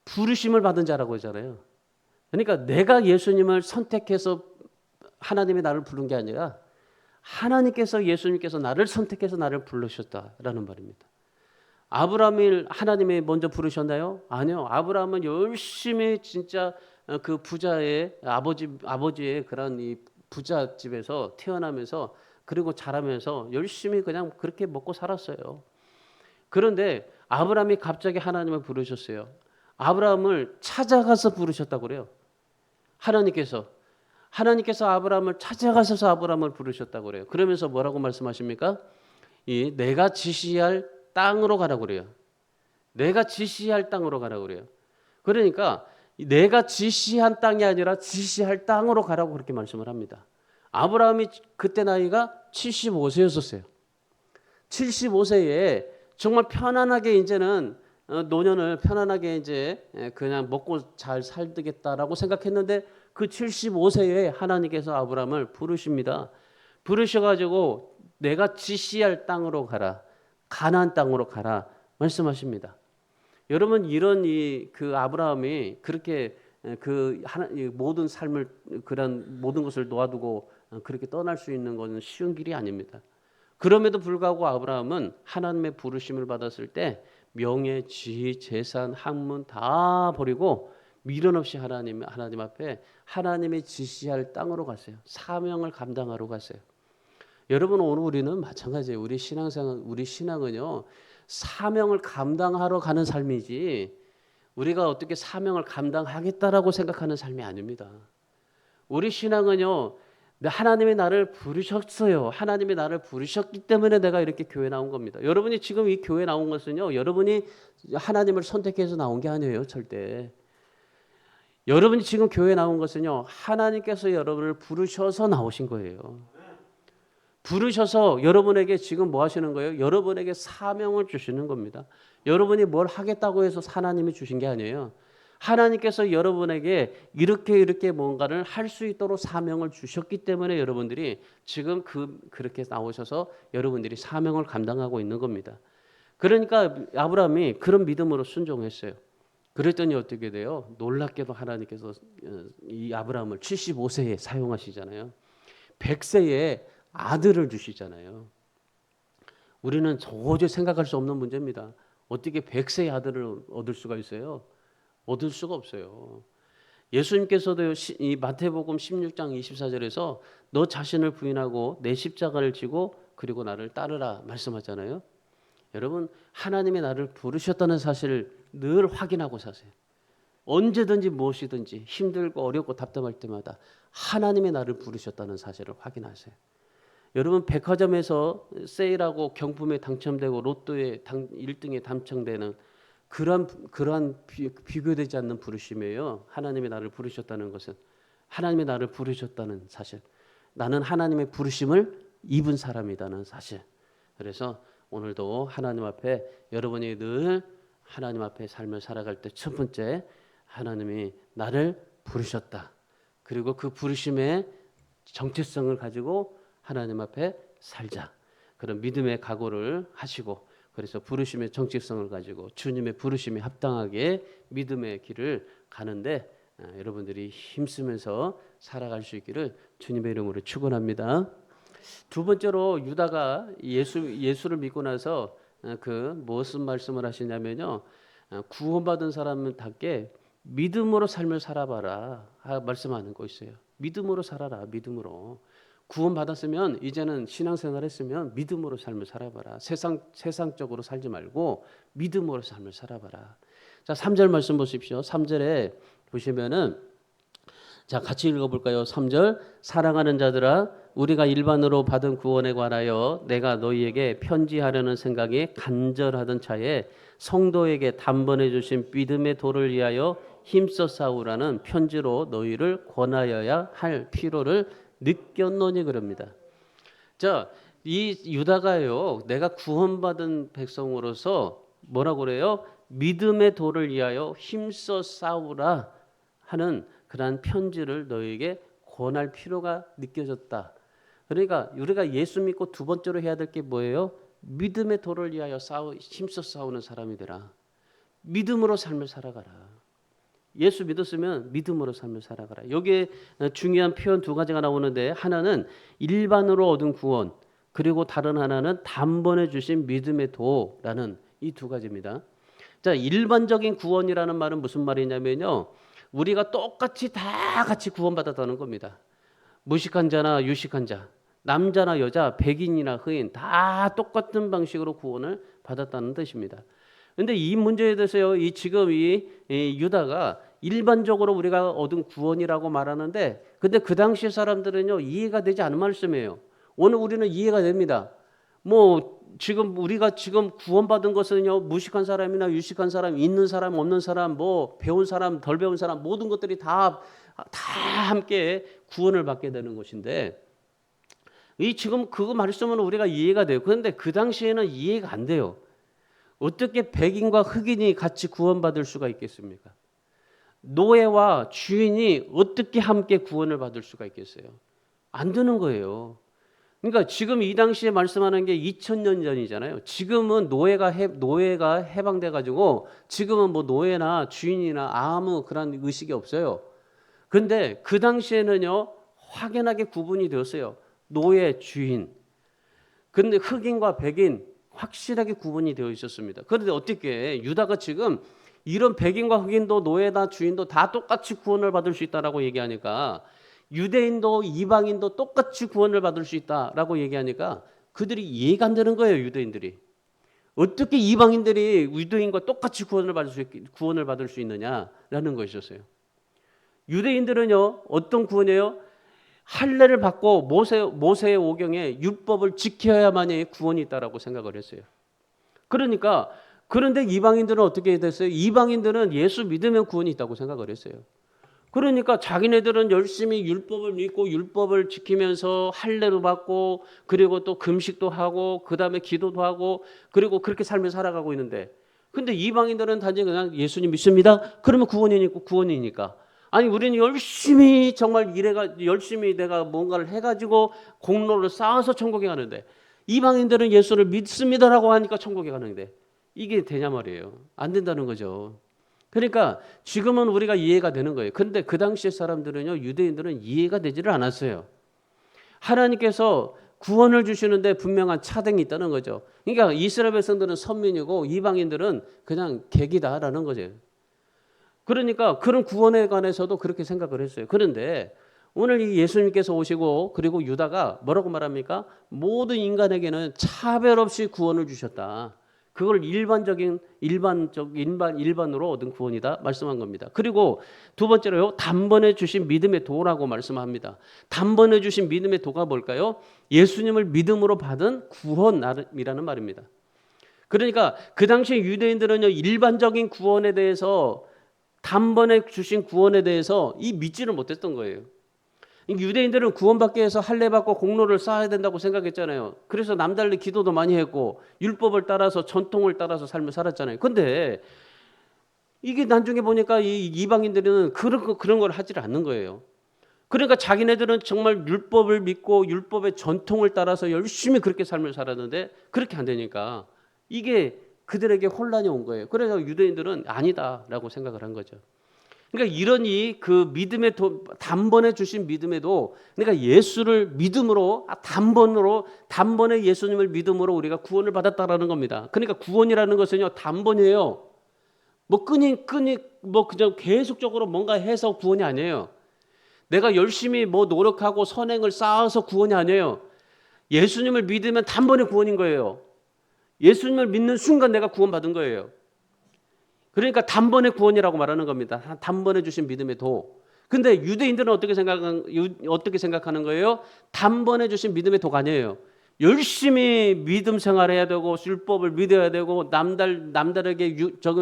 부르심을 받은 자라고 하잖아요. 그러니까 내가 예수님을 선택해서 하나님이 나를 부른 게 아니라 예수님께서 나를 선택해서 나를 부르셨다라는 말입니다. 아브라함을 하나님이 먼저 부르셨나요? 아니요. 아브라함은 열심히 진짜 그 부자의 아버지의 그런 이 부자 집에서 태어나면서 그리고 자라면서 열심히 그냥 그렇게 먹고 살았어요. 그런데 아브라함이 갑자기 하나님을 부르셨어요. 아브라함을 찾아가서 부르셨다고 그래요. 하나님께서 아브라함을 찾아가셔서 아브라함을 부르셨다고 그래요. 그러면서 뭐라고 말씀하십니까? 내가 지시할 땅으로 가라고 그래요. 내가 지시할 땅으로 가라고 그래요. 그러니까 내가 지시한 땅이 아니라 지시할 땅으로 가라고 그렇게 말씀을 합니다. 아브라함이 그때 나이가 75세였었어요. 75세에 정말 편안하게 이제는 노년을 편안하게 이제 그냥 먹고 잘 살겠다라고 생각했는데 그 75세에 하나님께서 아브라함을 부르십니다. 부르셔가지고 내가 지시할 땅으로 가라, 가나안 땅으로 가라 말씀하십니다. 여러분 이런 그 아브라함이 그렇게 모든 삶을 그런 모든 것을 놓아두고 그렇게 떠날 수 있는 것은 쉬운 길이 아닙니다. 그럼에도 불구하고 아브라함은 하나님의 부르심을 받았을 때 명예, 지위, 재산, 학문 다 버리고 미련 없이 하나님 앞에 하나님의 지시할 땅으로 갔어요. 사명을 감당하러 갔어요. 여러분 오늘 우리는 마찬가지예요. 우리 신앙은요 사명을 감당하러 가는 삶이지 우리가 어떻게 사명을 감당하겠다라고 생각하는 삶이 아닙니다. 우리 신앙은요 하나님이 나를 부르셨어요. 하나님이 나를 부르셨기 때문에 내가 이렇게 교회 나온 겁니다. 여러분이 지금 이 교회 나온 것은요 여러분이 하나님을 선택해서 나온 게 아니에요. 절대. 여러분이 지금 교회 나온 것은요 하나님께서 여러분을 부르셔서 나오신 거예요. 부르셔서 여러분에게 지금 뭐 하시는 거예요? 여러분에게 사명을 주시는 겁니다. 여러분이 뭘 하겠다고 해서 하나님이 주신 게 아니에요. 하나님께서 여러분에게 이렇게 뭔가를 할 수 있도록 사명을 주셨기 때문에 여러분들이 지금 그렇게 나오셔서 여러분들이 사명을 감당하고 있는 겁니다. 그러니까 아브라함이 그런 믿음으로 순종했어요. 그랬더니 어떻게 돼요? 놀랍게도 하나님께서 이 아브라함을 75세에 사용하시잖아요. 100세에 아들을 주시잖아요. 우리는 도저히 생각할 수 없는 문제입니다. 어떻게 100세의 아들을 얻을 수가 있어요? 얻을 수가 없어요. 예수님께서도 이 마태복음 16장 24절에서 너 자신을 부인하고 내 십자가를 지고 그리고 나를 따르라 말씀하잖아요. 여러분 하나님이 나를 부르셨다는 사실을 늘 확인하고 사세요. 언제든지 무엇이든지 힘들고 어렵고 답답할 때마다 하나님이 나를 부르셨다는 사실을 확인하세요. 여러분 백화점에서 세일하고 경품에 당첨되고 로또에 1등에 당첨되는 그러한 비교되지 않는 부르심이에요. 하나님이 나를 부르셨다는 것은 하나님이 나를 부르셨다는 사실. 나는 하나님의 부르심을 입은 사람이라는 사실. 그래서 오늘도 하나님 앞에 여러분이 늘 하나님 앞에 삶을 살아갈 때 첫 번째 하나님이 나를 부르셨다. 그리고 그 부르심의 정체성을 가지고 하나님 앞에 살자. 그런 믿음의 각오를 하시고 그래서 부르심의 정체성을 가지고 주님의 부르심에 합당하게 믿음의 길을 가는데 여러분들이 힘쓰면서 살아갈 수 있기를 주님의 이름으로 축원합니다. 두 번째로 유다가 예수를 믿고 나서 무슨 말씀을 하시냐면요. 구원받은 사람답게 믿음으로 삶을 살아봐라 말씀하는 거 있어요. 믿음으로 살아라. 믿음으로. 구원받았으면 이제는 신앙생활 했으면 믿음으로 삶을 살아봐라. 세상적으로 살지 말고 믿음으로 삶을 살아봐라. 자, 3절 말씀 보십시오. 3절에 보시면은 자, 같이 읽어볼까요? 3절 사랑하는 자들아 우리가 일반으로 받은 구원에 관하여 내가 너희에게 편지하려는 생각이 간절하던 차에 성도에게 단번에 주신 믿음의 도를 위하여 힘써 싸우라는 편지로 너희를 권하여야 할 필요를 느꼈노니 그럽니다. 자, 이 유다가요, 내가 구원받은 백성으로서 뭐라고 그래요? 믿음의 도를 위하여 힘써 싸우라 하는 그러한 편지를 너에게 권할 필요가 느껴졌다. 그러니까 우리가 예수 믿고 두 번째로 해야 될 게 뭐예요? 믿음의 도를 위하여 힘써 싸우는 사람이 되라. 믿음으로 삶을 살아가라. 예수 믿었으면 믿음으로 삶을 살아가라. 여기에 중요한 표현 두 가지가 나오는데 하나는 일반으로 얻은 구원 그리고 다른 하나는 단번에 주신 믿음의 도라는 이 두 가지입니다. 자, 일반적인 구원이라는 말은 무슨 말이냐면요. 우리가 똑같이 다 같이 구원받았다는 겁니다. 무식한 자나 유식한 자, 남자나 여자, 백인이나 흑인 다 똑같은 방식으로 구원을 받았다는 뜻입니다. 그런데 이 문제에 대해서요, 지금 이 유다가 일반적으로 우리가 얻은 구원이라고 말하는데, 근데 그 당시 사람들은요 이해가 되지 않은 말씀이에요. 오늘 우리는 이해가 됩니다. 지금 우리가 지금 구원받은 것은요 무식한 사람이나 유식한 사람, 있는 사람, 없는 사람, 배운 사람, 덜 배운 사람 모든 것들이 다 함께 구원을 받게 되는 것인데, 지금 그거 말씀은 우리가 이해가 돼요. 그런데 그 당시에는 이해가 안 돼요. 어떻게 백인과 흑인이 같이 구원받을 수가 있겠습니까? 노예와 주인이 어떻게 함께 구원을 받을 수가 있겠어요? 안 되는 거예요. 그러니까 지금 이 당시에 말씀하는 게 2000년 전이잖아요. 지금은 노예가 해방돼 가지고 지금은 노예나 주인이나 아무 그런 의식이 없어요. 그런데 그 당시에는요 확연하게 구분이 되었어요. 노예, 주인. 그런데 흑인과 백인 확실하게 구분이 되어 있었습니다. 그런데 어떻게 유다가 지금 이런 백인과 흑인도 노예나 주인도 다 똑같이 구원을 받을 수 있다라고 얘기하니까 유대인도 이방인도 똑같이 구원을 받을 수 있다라고 얘기하니까 그들이 이해가 안 되는 거예요. 유대인들이. 어떻게 이방인들이 유대인과 똑같이 구원을 받을 수 있느냐라는 것이었어요. 유대인들은요, 어떤 구원이에요? 할례를 받고 모세의 오경에 율법을 지켜야만이 구원이 있다라고 생각을 했어요. 그러니까 그런데 이방인들은 어떻게 됐어요? 이방인들은 예수 믿으면 구원이 있다고 생각을 했어요. 그러니까 자기네들은 열심히 율법을 믿고 율법을 지키면서 할례도 받고 그리고 또 금식도 하고 그다음에 기도도 하고 그리고 그렇게 삶을 살아가고 있는데, 근데 이방인들은 단지 그냥 예수님 믿습니다. 그러면 구원이니까. 아니 우리는 열심히 정말 열심히 내가 뭔가를 해가지고 공로를 쌓아서 천국에 가는데, 이방인들은 예수를 믿습니다라고 하니까 천국에 가는데 이게 되냐 말이에요. 안 된다는 거죠. 그러니까 지금은 우리가 이해가 되는 거예요. 그런데 그 당시의 사람들은요, 유대인들은 이해가 되지를 않았어요. 하나님께서 구원을 주시는데 분명한 차등이 있다는 거죠. 그러니까 이스라엘 백성들은 선민이고 이방인들은 그냥 객이다라는 거죠. 그러니까 그런 구원에 관해서도 그렇게 생각을 했어요. 그런데 오늘 이 예수님께서 오시고 그리고 유다가 뭐라고 말합니까? 모든 인간에게는 차별 없이 구원을 주셨다. 그걸 일반으로 얻은 구원이다 말씀한 겁니다. 그리고 두 번째로요, 단번에 주신 믿음의 도라고 말씀합니다. 단번에 주신 믿음의 도가 뭘까요? 예수님을 믿음으로 받은 구원이라는 말입니다. 그러니까 그 당시 유대인들은요, 일반적인 구원에 대해서, 단번에 주신 구원에 대해서 믿지를 못했던 거예요. 유대인들은 구원받기 위해서 할례 받고 공로를 쌓아야 된다고 생각했잖아요. 그래서 남달리 기도도 많이 했고 율법을 따라서 전통을 따라서 삶을 살았잖아요. 근데 이게 나중에 보니까 이 이방인들은 그런 걸 하지를 않는 거예요. 그러니까 자기네들은 정말 율법을 믿고 율법의 전통을 따라서 열심히 그렇게 삶을 살았는데 그렇게 안 되니까 이게 그들에게 혼란이 온 거예요. 그래서 유대인들은 아니다라고 생각을 한 거죠. 그러니까 이러니 그 믿음의 단번에 주신 믿음에도, 그러니까 예수를 믿음으로 단번에 예수님을 믿음으로 우리가 구원을 받았다라는 겁니다. 그러니까 구원이라는 것은요, 단번이에요. 뭐 그냥 계속적으로 뭔가 해서 구원이 아니에요. 내가 열심히 뭐 노력하고 선행을 쌓아서 구원이 아니에요. 예수님을 믿으면 단번에 구원인 거예요. 예수님을 믿는 순간 내가 구원받은 거예요. 그러니까 단번에 구원이라고 말하는 겁니다. 단번에 주신 믿음의 도. 근데 유대인들은 어떻게 생각하는 거예요? 단번에 주신 믿음의 도가 아니에요. 열심히 믿음 생활해야 되고 율법을 믿어야 되고 남다르게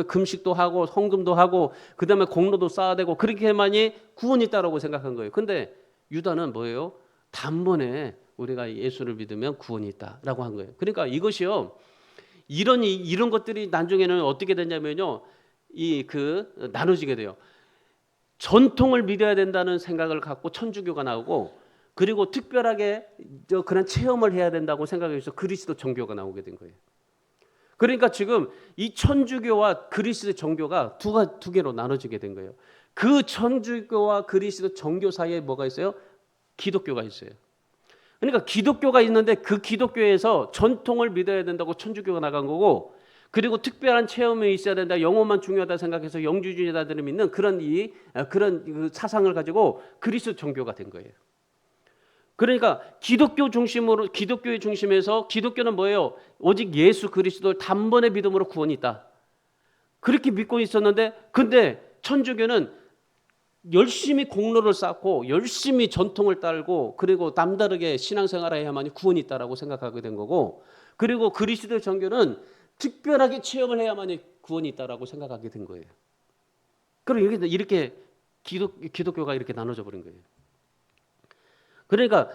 금식도 하고 헌금도 하고 그다음에 공로도 쌓아야 되고 그렇게만이 구원이 있다라고 생각한 거예요. 근데 유다는 뭐예요? 단번에 우리가 예수를 믿으면 구원이 있다라고 한 거예요. 그러니까 이것이요, 이런 것들이 나중에는 어떻게 되냐면요, 나눠지게 돼요. 전통을 믿어야 된다는 생각을 갖고 천주교가 나오고, 그리고 특별하게 그런 체험을 해야 된다고 생각해서 그리스도 정교가 나오게 된 거예요. 그러니까 지금 이 천주교와 그리스도 정교가 두 개로 나눠지게 된 거예요. 그 천주교와 그리스도 정교 사이에 뭐가 있어요? 기독교가 있어요. 그러니까 기독교가 있는데 그 기독교에서 전통을 믿어야 된다고 천주교가 나간 거고, 그리고 특별한 체험이 있어야 된다, 영혼만 중요하다 생각해서 영주주의자들이 믿는 그런 사상을 가지고 그리스도 정교가 된 거예요. 그러니까 기독교의 중심에서 기독교는 뭐예요? 오직 예수 그리스도를 단번에 믿음으로 구원이 있다. 그렇게 믿고 있었는데, 근데 천주교는 열심히 공로를 쌓고 열심히 전통을 따르고 그리고 남다르게 신앙생활을 해야만이 구원이 있다라고 생각하게 된 거고, 그리고 그리스도 정교는 특별하게 체험을 해야만이 구원이 있다라고 생각하게 된 거예요. 그럼 이렇게 기독교가 이렇게 나눠져 버린 거예요. 그러니까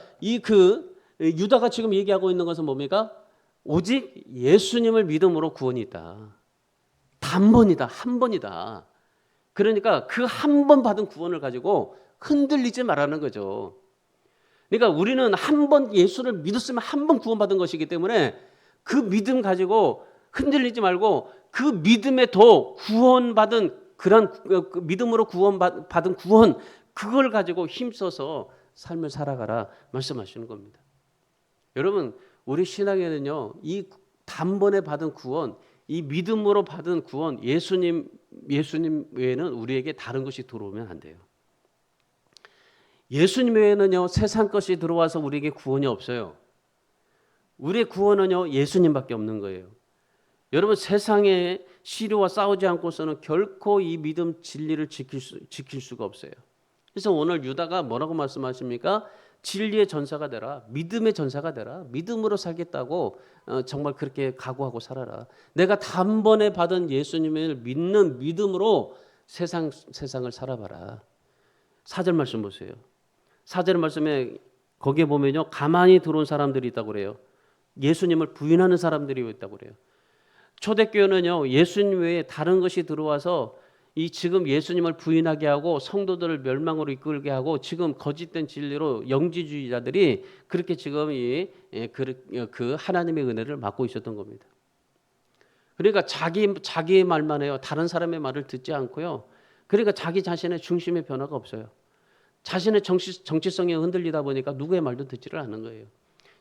유다가 지금 얘기하고 있는 것은 뭡니까? 오직 예수님을 믿음으로 구원이 있다. 단번이다, 한 번이다. 그러니까 그 한 번 받은 구원을 가지고 흔들리지 말라는 거죠. 그러니까 우리는 한 번 예수를 믿었으면 한 번 구원받은 것이기 때문에 그 믿음 가지고 흔들리지 말고 그 믿음에 더 구원받은 그런 믿음으로 구원받은 구원, 그걸 가지고 힘써서 삶을 살아가라 말씀하시는 겁니다. 여러분, 우리 신앙에는요, 이 단번에 받은 구원, 이 믿음으로 받은 구원, 예수님 외에는 우리에게 다른 것이 들어오면 안 돼요. 예수님 외에는요 세상 것이 들어와서 우리에게 구원이 없어요. 우리의 구원은요 예수님밖에 없는 거예요. 여러분 세상의 시류와 싸우지 않고서는 결코 이 믿음 진리를 지킬 수가 없어요. 그래서 오늘 유다가 뭐라고 말씀하십니까? 진리의 전사가 되라. 믿음의 전사가 되라. 믿음으로 살겠다고 정말 그렇게 각오하고 살아라. 내가 단번에 받은 예수님을 믿는 믿음으로 세상을 살아봐라. 4절 말씀 보세요. 4절 말씀에 거기에 보면요. 가만히 들어온 사람들이 있다고 그래요. 예수님을 부인하는 사람들이 있다고 그래요. 초대교회는요. 예수님 외에 다른 것이 들어와서 이 지금 예수님을 부인하게 하고 성도들을 멸망으로 이끌게 하고 지금 거짓된 진리로 영지주의자들이 그렇게 지금 그 하나님의 은혜를 막고 있었던 겁니다. 그러니까 자기의 말만 해요. 다른 사람의 말을 듣지 않고요. 그러니까 자기 자신의 중심의 변화가 없어요. 자신의 정치성이 흔들리다 보니까 누구의 말도 듣지를 않는 거예요.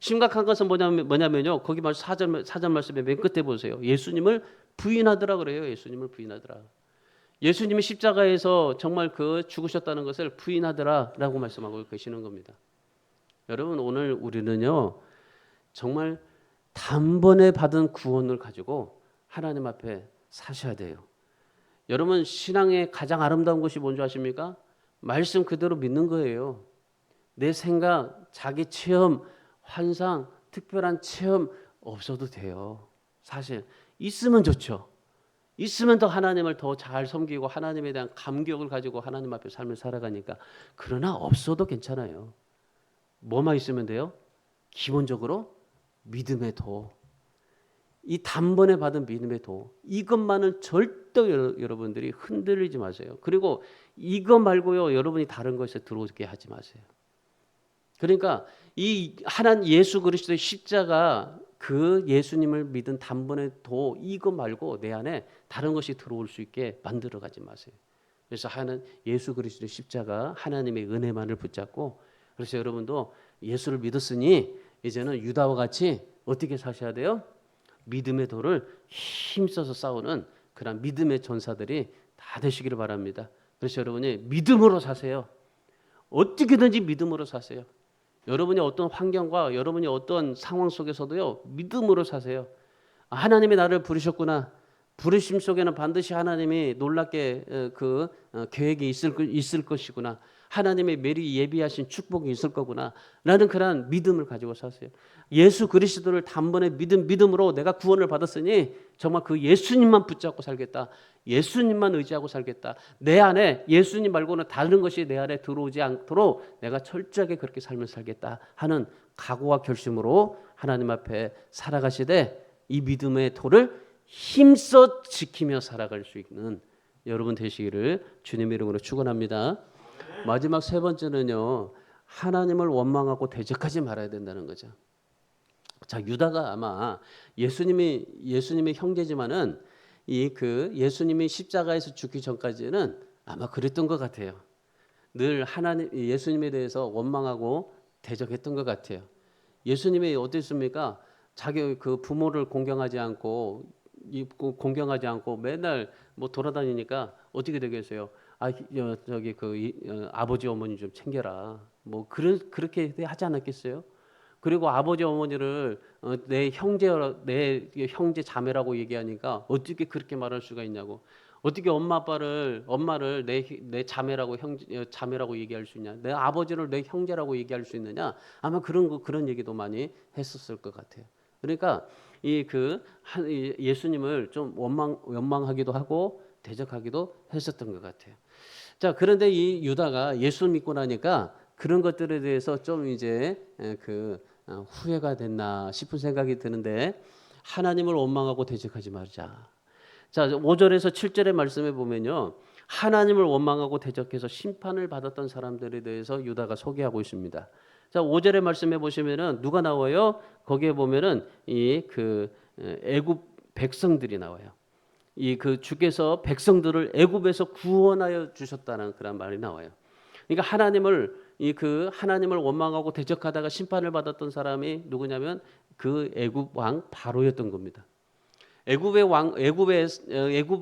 심각한 것은 뭐냐면요. 거기 4절 말씀에 맨 끝에 보세요. 예수님을 부인하더라 그래요. 예수님을 부인하더라. 예수님이 십자가에서 정말 그 죽으셨다는 것을 부인하더라라고 말씀하고 계시는 겁니다. 여러분 오늘 우리는요 정말 단번에 받은 구원을 가지고 하나님 앞에 사셔야 돼요. 여러분 신앙의 가장 아름다운 것이 뭔지 아십니까? 말씀 그대로 믿는 거예요. 내 생각, 자기 체험, 환상, 특별한 체험 없어도 돼요. 사실 있으면 좋죠. 있으면 더 하나님을 더 잘 섬기고 하나님에 대한 감격을 가지고 하나님 앞에 삶을 살아가니까. 그러나 없어도 괜찮아요. 뭐만 있으면 돼요? 기본적으로 믿음의 도. 이 단번에 받은 믿음의 도. 이것만은 절대 여러분들이 흔들리지 마세요. 그리고 이거 말고요. 여러분이 다른 것에 들어오게 하지 마세요. 그러니까 이 하나님 예수 그리스도의 십자가 그 예수님을 믿은 단번에 도 이거 말고 내 안에 다른 것이 들어올 수 있게 만들어 가지 마세요. 그래서 예수 그리스도의 십자가 하나님의 은혜만을 붙잡고 그래서 여러분도 예수를 믿었으니 이제는 유다와 같이 어떻게 사셔야 돼요? 믿음의 도를 힘써서 싸우는 그런 믿음의 전사들이 다 되시기를 바랍니다. 그래서 여러분이 믿음으로 사세요. 어떻게든지 믿음으로 사세요. 여러분이 어떤 환경과 여러분이 어떤 상황 속에서도요 믿음으로 사세요. 하나님이 나를 부르셨구나. 부르심 속에는 반드시 하나님이 놀랍게 계획이 있을 것이구나. 하나님의 미리 예비하신 축복이 있을 거구나. 라는 그런 믿음을 가지고 사세요. 예수 그리스도를 단번에 믿음으로 내가 구원을 받았으니 정말 그 예수님만 붙잡고 살겠다. 예수님만 의지하고 살겠다. 내 안에 예수님 말고는 다른 것이 내 안에 들어오지 않도록 내가 철저하게 그렇게 삶을 살겠다 하는 각오와 결심으로 하나님 앞에 살아가시되 이 믿음의 도를 힘써 지키며 살아갈 수 있는 여러분 되시기를 주님의 이름으로 축원합니다. 마지막 세 번째는요. 하나님을 원망하고 대적하지 말아야 된다는 거죠. 자, 유다가 아마 예수님의 형제지만은 예수님이 십자가에서 죽기 전까지는 아마 그랬던 것 같아요. 늘 예수님에 대해서 원망하고 대적했던 것 같아요. 예수님이 어땠습니까? 자기 그 부모를 공경하지 않고 맨날 뭐 돌아다니니까 어떻게 되겠어요? 아버지 어머니 좀 챙겨라. 뭐 그렇게 하지 않았겠어요? 그리고 아버지 어머니를 내 형제 자매라고 얘기하니까 어떻게 그렇게 말할 수가 있냐고. 어떻게 엄마를 내 자매라고 얘기할 수 있냐? 내 아버지를 내 형제라고 얘기할 수 있느냐? 아마 그런 얘기도 많이 했었을 것 같아요. 그러니까 예수님을 좀 원망하기도 하고 대적하기도 했었던 것 같아요. 자, 그런데 이 유다가 예수 믿고 나니까 그런 것들에 대해서 좀 이제 후회가 됐나 싶은 생각이 드는데 하나님을 원망하고 대적하지 말자. 자, 5절에서 7절의 말씀에 보면요. 하나님을 원망하고 대적해서 심판을 받았던 사람들에 대해서 유다가 소개하고 있습니다. 자, 5절의 말씀에 보시면은 누가 나와요? 거기에 보면은 애굽 백성들이 나와요. 주께서 백성들을 애굽에서 구원하여 주셨다는 그런 말이 나와요. 그러니까 하나님을 원망하고 대적하다가 심판을 받았던 사람이 누구냐면 그 애굽 왕 바로였던 겁니다. 애굽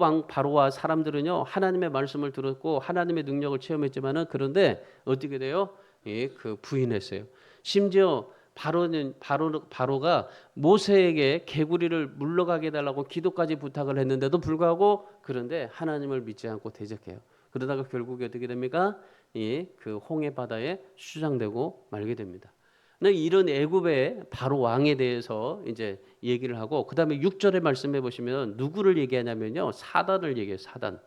왕 바로와 사람들은요 하나님의 말씀을 들었고 하나님의 능력을 체험했지만은 그런데 어떻게 돼요? 예, 그 부인했어요. 심지어 바로가 모세에게 개구리를 물러가게 해달라고 기도까지 부탁을 했는데도 불구하고 그런데 하나님을 믿지 않고 대적해요. 그러다가 결국에 어떻게 됩니까? 예, 그 홍해 바다에 수장되고 말게 됩니다. 이런 애굽의 바로 왕에 대해서 이제 얘기를 하고 그다음에 6절의 말씀해 보시면 누구를 얘기하냐면요. 사단을 얘기해요. 사단.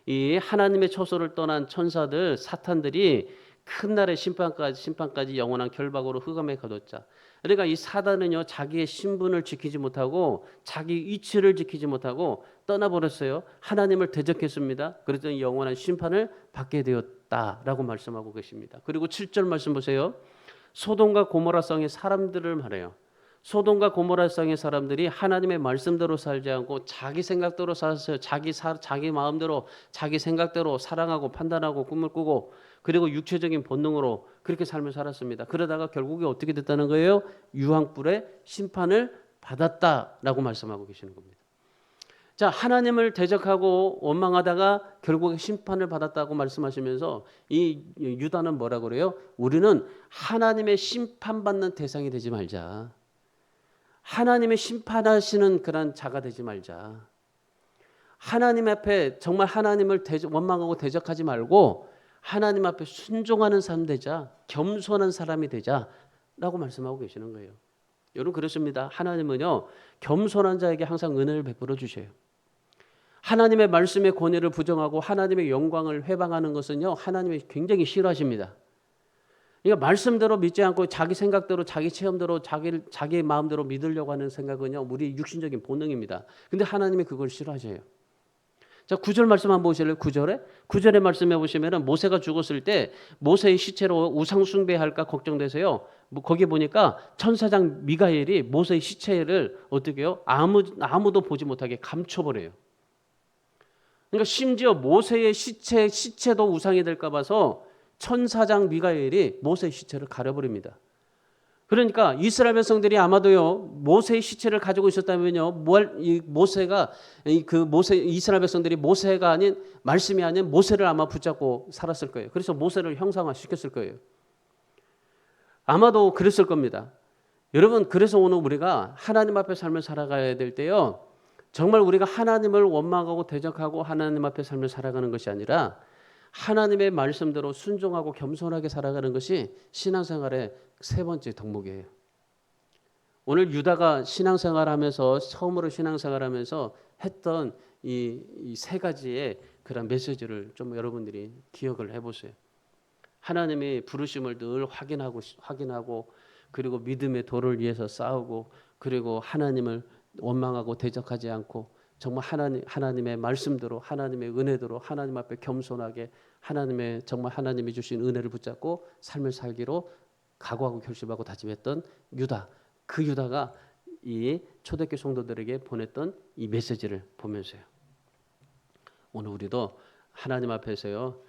이 하나님의 처소를 떠난 천사들 사탄들이 큰 날의 심판까지 영원한 결박으로 흑암에 가뒀자. 그러니까 이 사단은요 자기의 신분을 지키지 못하고 자기 위치를 지키지 못하고 떠나버렸어요. 하나님을 대적했습니다. 그랬더니 영원한 심판을 받게 되었다라고 말씀하고 계십니다. 그리고 7절 말씀 보세요. 소돔과 고모라성의 사람들을 말해요. 소돔과 고모라성의 사람들이 하나님의 말씀대로 살지 않고 자기 생각대로 살았어요. 자기 마음대로 자기 생각대로 사랑하고 판단하고 꿈을 꾸고 그리고 육체적인 본능으로 그렇게 삶을 살았습니다. 그러다가 결국에 어떻게 됐다는 거예요? 유황불의 심판을 받았다라고 말씀하고 계시는 겁니다. 자, 하나님을 대적하고 원망하다가 결국에 심판을 받았다고 말씀하시면서 이 유다는 뭐라 그래요? 우리는 하나님의 심판받는 대상이 되지 말자. 하나님의 심판하시는 그런 자가 되지 말자. 하나님 앞에 정말 하나님을 원망하고 대적하지 말고 하나님 앞에 순종하는 사람 되자. 겸손한 사람이 되자라고 말씀하고 계시는 거예요. 여러분 그렇습니다. 하나님은요 겸손한 자에게 항상 은혜를 베풀어 주셔요. 하나님의 말씀의 권위를 부정하고 하나님의 영광을 회방하는 것은요 하나님이 굉장히 싫어하십니다. 그러니까 말씀대로 믿지 않고 자기 생각대로 자기 체험대로 자기 마음대로 믿으려고 하는 생각은요 우리 육신적인 본능입니다. 근데 하나님이 그걸 싫어하셔요. 자, 9절 말씀 한번 보실래요? 9절에 말씀해 보시면은 모세가 죽었을 때 모세의 시체로 우상 숭배할까 걱정돼서요. 거기 보니까 천사장 미가엘이 모세의 시체를 어떻게 해요? 아무도 보지 못하게 감춰버려요. 그러니까 심지어 모세의 시체도 우상이 될까 봐서 천사장 미가엘이 모세의 시체를 가려버립니다. 그러니까 이스라엘 백성들이 아마도요 모세의 시체를 가지고 있었다면요 이스라엘 백성들이 모세가 아닌 말씀이 아닌 모세를 아마 붙잡고 살았을 거예요. 그래서 모세를 형상화시켰을 거예요. 아마도 그랬을 겁니다. 여러분 그래서 오늘 우리가 하나님 앞에 삶을 살아가야 될 때요 정말 우리가 하나님을 원망하고 대적하고 하나님 앞에 삶을 살아가는 것이 아니라 하나님의 말씀대로 순종하고 겸손하게 살아가는 것이 신앙생활의 세 번째 덕목이에요. 오늘 유다가 신앙생활하면서 처음으로 신앙생활하면서 했던 이 세 가지의 그런 메시지를 좀 여러분들이 기억을 해보세요. 하나님의 부르심을 늘 확인하고 그리고 믿음의 도를 위해서 싸우고 그리고 하나님을 원망하고 대적하지 않고 정말 하나님의 말씀대로 하나님의 은혜대로 하나님 앞에 겸손하게 정말 하나님이 주신 은혜를 붙잡고 삶을 살기로 각오하고 결심하고 다짐했던 유다. 그 유다가 이 초대교회 성도들에게 보냈던 이 메시지를 보면서요. 오늘 우리도 하나님 앞에서요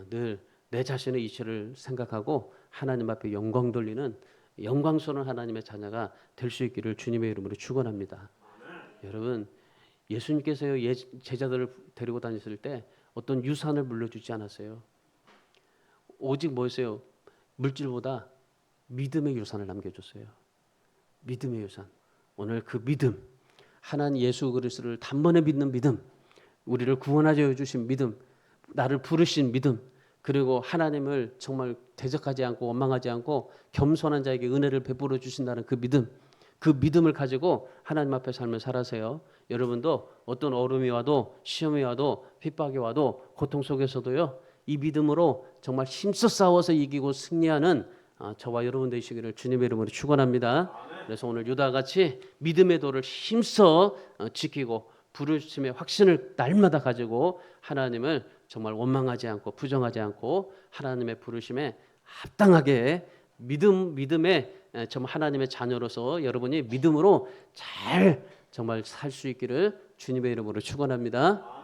늘 내 자신의 이치를 생각하고 하나님 앞에 영광 돌리는 영광스러운 하나님의 자녀가 될 수 있기를 주님의 이름으로 축원합니다. 여러분 예수님께서요 제자들을 데리고 다녔을 때 어떤 유산을 물려주지 않았어요. 오직 뭐였어요? 물질보다 믿음의 유산을 남겨줬어요. 믿음의 유산. 오늘 그 믿음, 하나님 예수 그리스도를 단번에 믿는 믿음, 우리를 구원하여 주신 믿음, 나를 부르신 믿음, 그리고 하나님을 정말 대적하지 않고 원망하지 않고 겸손한 자에게 은혜를 베풀어 주신다는 그 믿음, 그 믿음을 가지고 하나님 앞에 삶을 살아세요. 여러분도 어떤 어려움이 와도 시험이 와도 핍박이 와도 고통 속에서도요 이 믿음으로 정말 힘써 싸워서 이기고 승리하는 저와 여러분 되시기를 주님의 이름으로 축원합니다. 그래서 오늘 유다같이 믿음의 도를 힘써 지키고 부르심의 확신을 날마다 가지고 하나님을 정말 원망하지 않고 부정하지 않고 하나님의 부르심에 합당하게 믿음에 정말 하나님의 자녀로서 여러분이 믿음으로 잘 정말 살 수 있기를 주님의 이름으로 축원합니다.